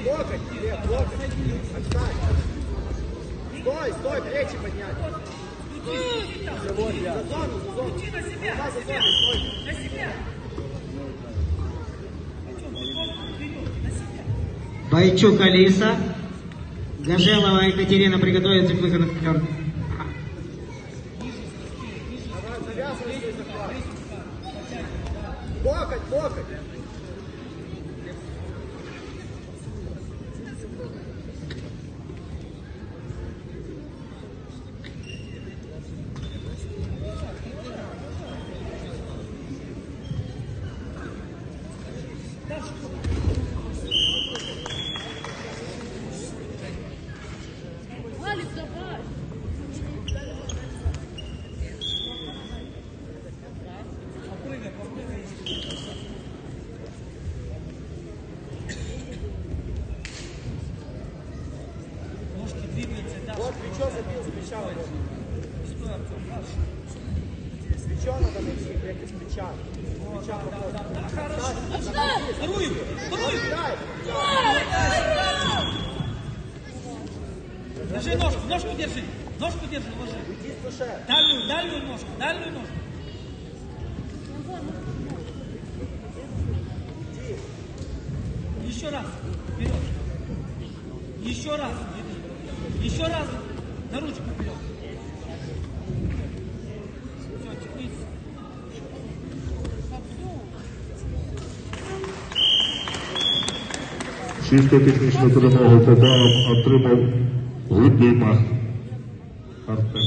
Локоть, Глеб, локоть. Отстань. Стой, стой, плечи поднять. Живот, я. За зону, за зону. Иди на себя, За на себя. зону, стой. На себя. Бойчук Алиса. Гажелова Екатерина приготовится к выходу в корт. Завязывай свой захват. Локоть, локоть. Алекс, давай. Ножки двигаются, да. Вот плечо забил, с плеча вот. С плеча надо найти, Глеб, с плеча. С плеча попробуй. Вторую, вторую. Дай. Держи ножку, ножку держи. Ножку держи, ложи. Иди с душе. Дальнюю ножку, дальнюю ножку. Еще раз, вперед. Еще раз, еще раз. На ручку вперед. Все, тянись. Чисто технічну перемогу Коданов отримав Гудима Артем.